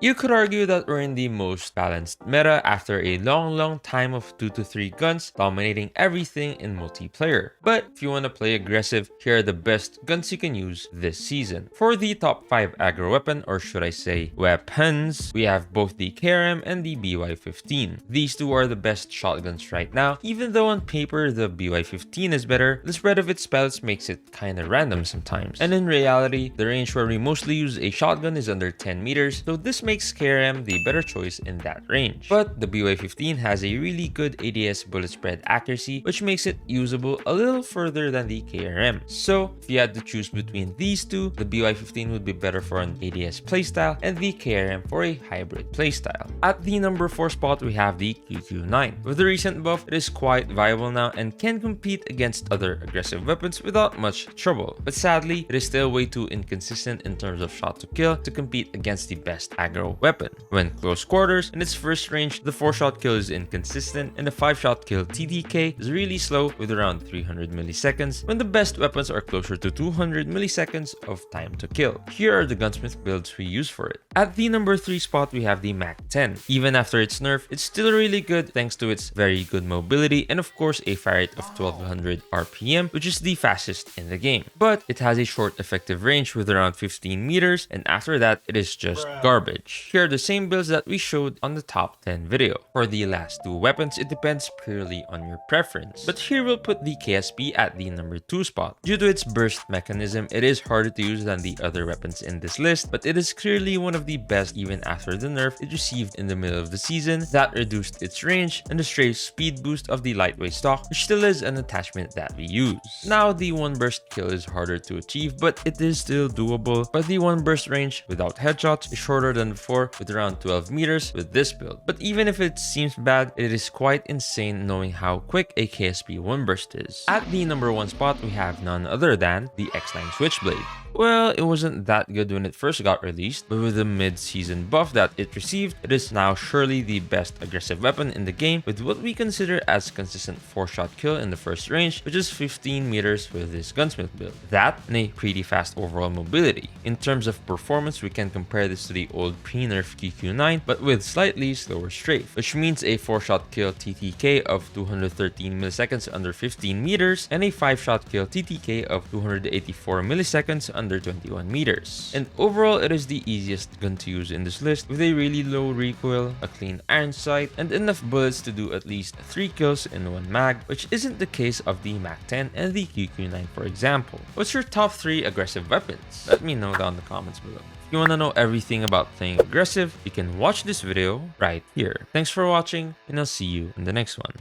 You could argue that we're in the most balanced meta after a long time of 2 to 3 guns dominating everything in multiplayer. But if you want to play aggressive, here are the best guns you can use this season. For the top 5 aggro weapon, or should I say weapons, we have both the KRM and the BY-15. These two are the best shotguns right now. Even though on paper the BY-15 is better, the spread of its pellets makes it kinda random sometimes. And in reality, the range where we mostly use a shotgun is under 10 meters, so this makes KRM the better choice in that range. But the BY-15 has a really good ADS bullet spread accuracy, which makes it usable a little further than the KRM. So if you had to choose between these two, the BY-15 would be better for an ADS playstyle and the KRM for a hybrid playstyle. At the number 4 spot, we have the QQ9. With the recent buff, it is quite viable now and can compete against other aggressive weapons without much trouble. But sadly, it is still way too inconsistent in terms of shot to kill to compete against the best aggro weapon. When close quarters, in its first range, the 4-shot kill is inconsistent and the 5-shot kill TDK is really slow with around 300 milliseconds when the best weapons are closer to 200 milliseconds of time to kill. Here are the gunsmith builds we use for it. At the number 3 spot, we have the MAC-10. Even after its nerf, it's still really good thanks to its very good mobility and of course a fire rate of 1200 RPM, which is the fastest in the game. But it has a short effective range with around 15 meters, and after that it is just garbage. Here are the same builds that we showed on the top 10 video. For the last two weapons, it depends purely on your preference. But here we'll put the KSP at the number 2 spot. Due to its burst mechanism, it is harder to use than the other weapons in this list, but it is clearly one of the best even after the nerf it received in the middle of the season that reduced its range and the stray speed boost of the lightweight stock, which still is an attachment that we use. Now the 1 burst kill is harder to achieve, but it is still doable. But the 1 burst range without headshots is shorter than before with around 12 meters with this build. But even if it seems bad, it is quite insane knowing how quick a KSP 1 burst is. At the number 1 spot, we have none other than the X9 Switchblade. Well, it wasn't that good when it first got released, but with the mid-season buff that it received, it is now surely the best aggressive weapon in the game with what we consider as consistent 4-shot kill in the first range, which is 15 meters with this gunsmith build. That and a pretty fast overall mobility. In terms of performance, we can compare this to the old pre-nerf QQ9, but with slightly slower strafe, which means a 4-shot kill TTK of 213 milliseconds under 15 meters and a 5-shot kill TTK of 284 milliseconds under 21 meters. And overall, it is the easiest gun to use in this list with a really low recoil, a clean iron sight, and enough bullets to do at least 3 kills in 1 mag, which isn't the case of the MAC-10 and the QQ9 for example. What's your top 3 aggressive weapons? Let me know down in the comments below. If you want to know everything about playing aggressive, you can watch this video right here. Thanks for watching, and I'll see you in the next one.